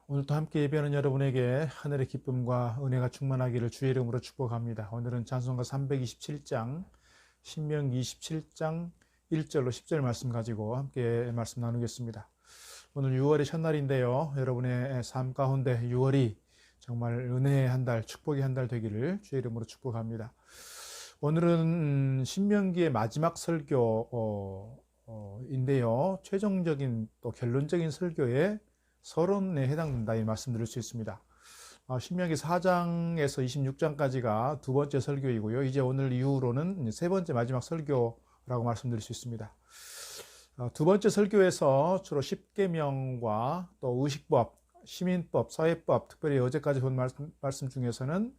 오늘도 함께 예배하는 여러분에게 하늘의 기쁨과 은혜가 충만하기를 주의 이름으로 축복합니다. 오늘은 찬송가 327장, 신명기 27장 1절로 10절 말씀 가지고 함께 말씀 나누겠습니다. 오늘 6월의 첫날인데요. 여러분의 삶 가운데 6월이 정말 은혜의 한 달, 축복의 한 달 되기를 주의 이름으로 축복합니다. 오늘은 신명기의 마지막 설교인데요. 최종적인 또 결론적인 설교에 서론에 해당된다 이 말씀드릴 수 있습니다. 신명기 4장에서 26장까지가 두 번째 설교이고요. 이제 오늘 이후로는 세 번째 마지막 설교라고 말씀드릴 수 있습니다. 두 번째 설교에서 주로 십계명과 또 의식법, 시민법, 사회법, 특별히 어제까지 본 말씀 중에서는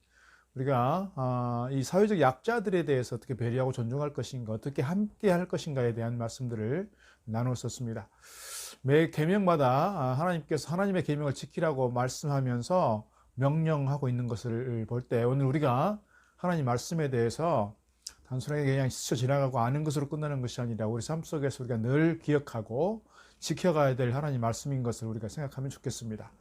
우리가 이 사회적 약자들에 대해서 어떻게 배려하고 존중할 것인가, 어떻게 함께 할 것인가에 대한 말씀들을 나눴었습니다. 매 계명마다 하나님께서 하나님의 계명을 지키라고 말씀하면서 명령하고 있는 것을 볼 때, 오늘 우리가 하나님 말씀에 대해서 단순하게 그냥 스쳐 지나가고 아는 것으로 끝나는 것이 아니라 우리 삶 속에서 우리가 늘 기억하고 지켜가야 될 하나님 말씀인 것을 우리가 생각하면 좋겠습니다.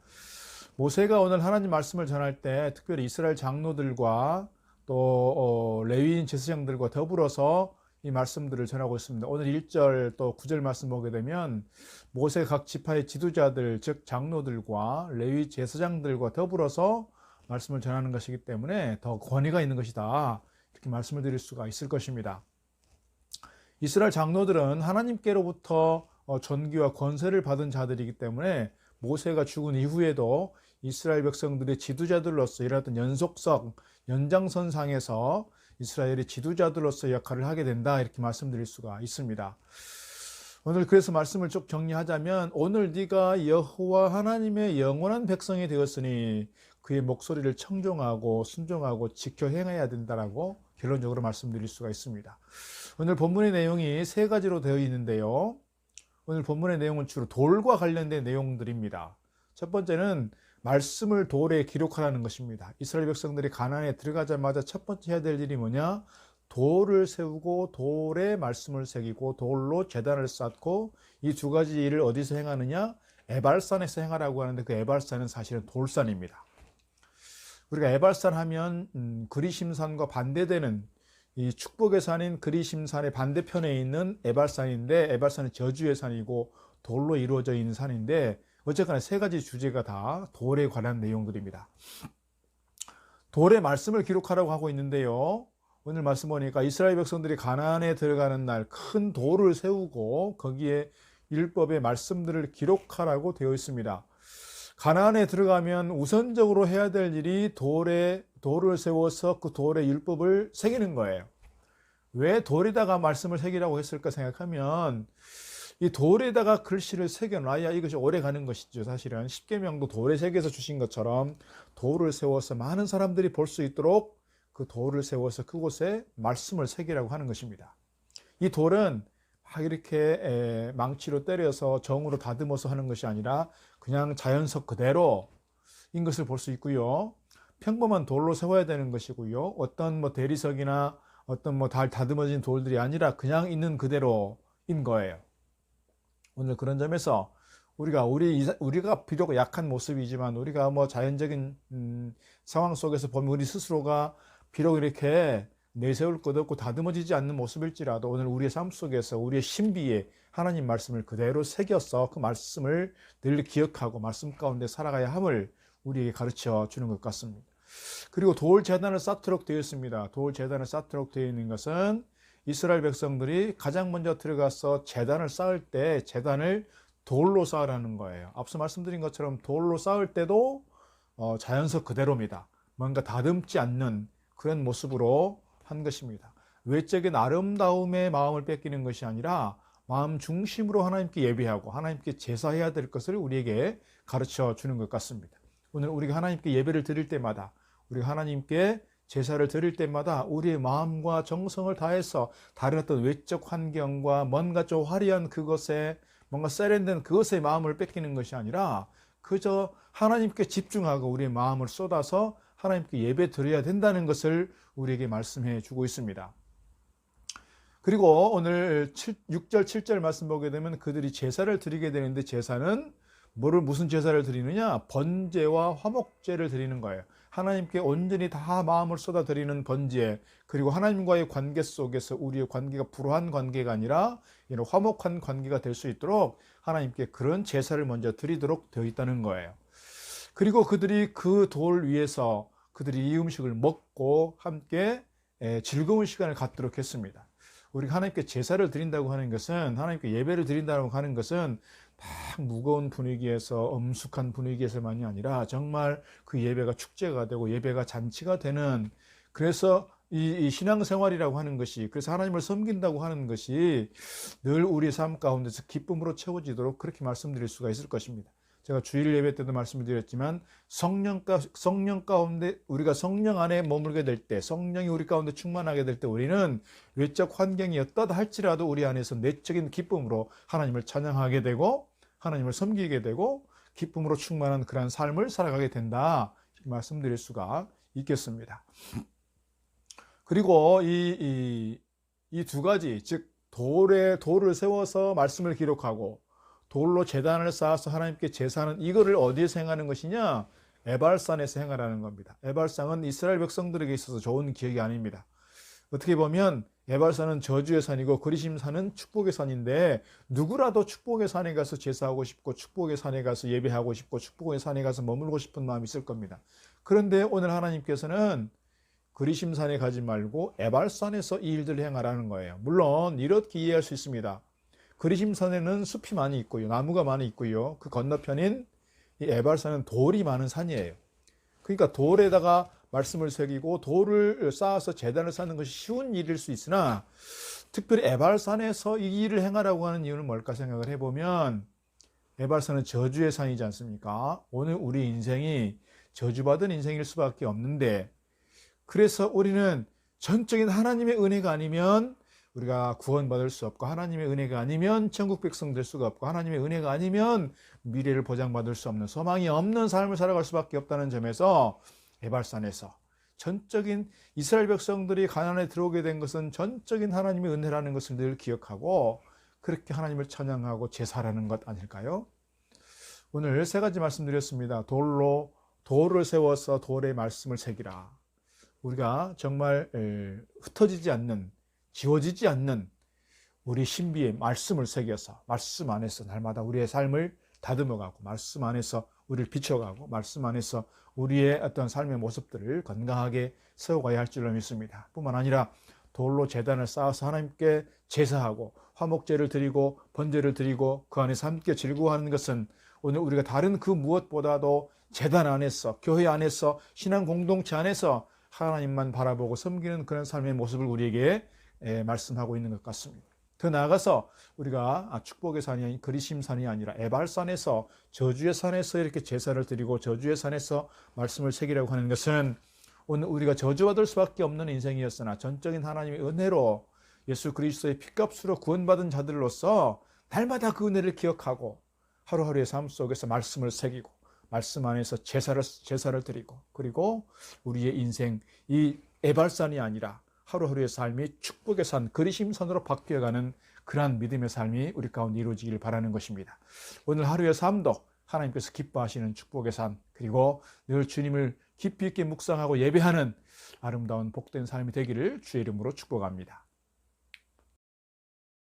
모세가 오늘 하나님 말씀을 전할 때 특별히 이스라엘 장로들과 또 레위인 제사장들과 더불어서 이 말씀들을 전하고 있습니다. 오늘 1절 또 9절 말씀 보게 되면 모세 각 지파의 지도자들, 즉 장로들과 레위 제사장들과 더불어서 말씀을 전하는 것이기 때문에 더 권위가 있는 것이다, 이렇게 말씀을 드릴 수가 있을 것입니다. 이스라엘 장로들은 하나님께로부터 존귀와 권세를 받은 자들이기 때문에 모세가 죽은 이후에도 이스라엘 백성들의 지도자들로서 이러한 연속성, 연장선상에서 이스라엘의 지도자들로서 역할을 하게 된다, 이렇게 말씀드릴 수가 있습니다. 오늘 그래서 말씀을 쭉 정리하자면, 오늘 네가 여호와 하나님의 영원한 백성이 되었으니 그의 목소리를 청종하고 순종하고 지켜 행해야 된다라고 결론적으로 말씀드릴 수가 있습니다. 오늘 본문의 내용이 세 가지로 되어 있는데요. 오늘 본문의 내용은 주로 돌과 관련된 내용들입니다. 첫 번째는 말씀을 돌에 기록하라는 것입니다. 이스라엘 백성들이 가나안에 들어가자마자 첫 번째 해야 될 일이 뭐냐? 돌을 세우고 돌에 말씀을 새기고 돌로 제단을 쌓고, 이 두 가지 일을 어디서 행하느냐? 에발산에서 행하라고 하는데 그 에발산은 사실은 돌산입니다. 우리가 에발산 하면 그리심산과 반대되는 이 축복의 산인 그리심산의 반대편에 있는 에발산인데, 에발산은 저주의 산이고 돌로 이루어져 있는 산인데, 어쨌거나 세 가지 주제가 다 돌에 관한 내용들입니다. 돌의 말씀을 기록하라고 하고 있는데요. 오늘 말씀 보니까 이스라엘 백성들이 가나안에 들어가는 날 큰 돌을 세우고 거기에 율법의 말씀들을 기록하라고 되어 있습니다. 가나안에 들어가면 우선적으로 해야 될 일이 돌을 세워서 그 돌의 율법을 새기는 거예요. 왜 돌에다가 말씀을 새기라고 했을까 생각하면, 이 돌에다가 글씨를 새겨놔야 이것이 오래 가는 것이죠. 사실은 십계명도 돌에 새겨서 주신 것처럼 돌을 세워서 많은 사람들이 볼 수 있도록 그 돌을 세워서 그곳에 말씀을 새기라고 하는 것입니다. 이 돌은 막 이렇게 망치로 때려서 정으로 다듬어서 하는 것이 아니라 그냥 자연석 그대로인 것을 볼 수 있고요. 평범한 돌로 세워야 되는 것이고요. 어떤 대리석이나 어떤 다듬어진 돌들이 아니라 그냥 있는 그대로인 거예요. 오늘 그런 점에서 우리가 비록 약한 모습이지만, 우리가 자연적인 상황 속에서 보면 우리 스스로가 비록 이렇게 내세울 것 없고 다듬어지지 않는 모습일지라도, 오늘 우리의 삶 속에서 우리의 신비에 하나님 말씀을 그대로 새겨서 그 말씀을 늘 기억하고 말씀 가운데 살아가야 함을 우리에게 가르쳐 주는 것 같습니다. 그리고 돌 제단을 쌓도록 되어 있습니다. 돌 제단을 쌓도록 되어 있는 것은 이스라엘 백성들이 가장 먼저 들어가서 제단을 쌓을 때 제단을 돌로 쌓으라는 거예요. 앞서 말씀드린 것처럼 돌로 쌓을 때도 자연석 그대로입니다. 뭔가 다듬지 않는 그런 모습으로 한 것입니다. 외적인 아름다움에 마음을 뺏기는 것이 아니라 마음 중심으로 하나님께 예배하고 하나님께 제사해야 될 것을 우리에게 가르쳐 주는 것 같습니다. 오늘 우리가 하나님께 예배를 드릴 때마다, 우리가 하나님께 제사를 드릴 때마다 우리의 마음과 정성을 다해서 다른 어떤 외적 환경과 뭔가 좀 화려한 그것에, 뭔가 세련된 그것에 마음을 뺏기는 것이 아니라 그저 하나님께 집중하고 우리의 마음을 쏟아서 하나님께 예배 드려야 된다는 것을 우리에게 말씀해 주고 있습니다. 그리고 오늘 6절 7절 말씀 보게 되면 그들이 제사를 드리게 되는데, 제사는 무슨 제사를 드리느냐? 번제와 화목제를 드리는 거예요. 하나님께 온전히 다 마음을 쏟아드리는 번제, 그리고 하나님과의 관계 속에서 우리의 관계가 불화한 관계가 아니라 이런 화목한 관계가 될 수 있도록 하나님께 그런 제사를 먼저 드리도록 되어 있다는 거예요. 그리고 그들이 그 돌 위에서 그들이 이 음식을 먹고 함께 즐거운 시간을 갖도록 했습니다. 우리가 하나님께 제사를 드린다고 하는 것은, 하나님께 예배를 드린다고 하는 것은 막 무거운 분위기에서, 엄숙한 분위기에서만이 아니라 정말 그 예배가 축제가 되고 예배가 잔치가 되는, 그래서 이 신앙생활이라고 하는 것이, 그래서 하나님을 섬긴다고 하는 것이 늘 우리 삶 가운데서 기쁨으로 채워지도록 그렇게 말씀드릴 수가 있을 것입니다. 제가 주일 예배 때도 말씀을 드렸지만 성령 가운데, 우리가 성령 안에 머물게 될 때, 성령이 우리 가운데 충만하게 될 때 우리는 외적 환경이 어떠다 할지라도 우리 안에서 내적인 기쁨으로 하나님을 찬양하게 되고 하나님을 섬기게 되고 기쁨으로 충만한 그러한 삶을 살아가게 된다, 말씀드릴 수가 있겠습니다. 그리고 이 두 가지, 즉 돌을 세워서 말씀을 기록하고 돌로 제단을 쌓아서 하나님께 제사하는, 이거를 어디에서 행하는 것이냐? 에발산에서 행하라는 겁니다. 에발산은 이스라엘 백성들에게 있어서 좋은 기억이 아닙니다. 어떻게 보면 에발산은 저주의 산이고 그리심산은 축복의 산인데, 누구라도 축복의 산에 가서 제사하고 싶고 축복의 산에 가서 예배하고 싶고 축복의 산에 가서 머물고 싶은 마음이 있을 겁니다. 그런데 오늘 하나님께서는 그리심산에 가지 말고 에발산에서 이 일들을 행하라는 거예요. 물론 이렇게 이해할 수 있습니다. 그리심산에는 숲이 많이 있고요, 나무가 많이 있고요, 그 건너편인 이 에발산은 돌이 많은 산이에요. 그러니까 돌에다가 말씀을 새기고 돌을 쌓아서 제단을 쌓는 것이 쉬운 일일 수 있으나, 특별히 에발산에서 이 일을 행하라고 하는 이유는 뭘까 생각을 해보면, 에발산은 저주의 산이지 않습니까? 오늘 우리 인생이 저주받은 인생일 수밖에 없는데, 그래서 우리는 전적인 하나님의 은혜가 아니면 우리가 구원받을 수 없고, 하나님의 은혜가 아니면 천국 백성 될 수가 없고, 하나님의 은혜가 아니면 미래를 보장받을 수 없는, 소망이 없는 삶을 살아갈 수밖에 없다는 점에서 에발산에서 전적인 이스라엘 백성들이 가나안에 들어오게 된 것은 전적인 하나님의 은혜라는 것을 늘 기억하고 그렇게 하나님을 찬양하고 제사라는 것 아닐까요? 오늘 세 가지 말씀드렸습니다. 돌을 세워서 돌의 말씀을 새기라. 우리가 정말 흩어지지 않는, 지워지지 않는 우리 신비의 말씀을 새겨서 말씀 안에서 날마다 우리의 삶을 다듬어가고, 말씀 안에서 우리를 비춰가고, 말씀 안에서 우리의 어떤 삶의 모습들을 건강하게 세워가야 할 줄로 믿습니다. 뿐만 아니라 돌로 제단을 쌓아서 하나님께 제사하고 화목제를 드리고 번제를 드리고 그 안에서 함께 즐거워하는 것은, 오늘 우리가 다른 그 무엇보다도 제단 안에서, 교회 안에서, 신앙 공동체 안에서 하나님만 바라보고 섬기는 그런 삶의 모습을 우리에게 말씀하고 있는 것 같습니다. 더 나아가서 우리가 축복의 산이 아닌 그리심산이 아니라 에발산에서, 저주의 산에서 이렇게 제사를 드리고 저주의 산에서 말씀을 새기라고 하는 것은, 오늘 우리가 저주받을 수밖에 없는 인생이었으나 전적인 하나님의 은혜로 예수 그리스도의 핏값으로 구원받은 자들로서 날마다 그 은혜를 기억하고 하루하루의 삶 속에서 말씀을 새기고 말씀 안에서 제사를 드리고, 그리고 우리의 인생, 이 에발산이 아니라 하루하루의 삶이 축복의 산, 그리심산으로 바뀌어가는 그러한 믿음의 삶이 우리 가운데 이루어지기를 바라는 것입니다. 오늘 하루의 삶도 하나님께서 기뻐하시는 축복의 산, 그리고 늘 주님을 깊이 있게 묵상하고 예배하는 아름다운 복된 삶이 되기를 주의 이름으로 축복합니다.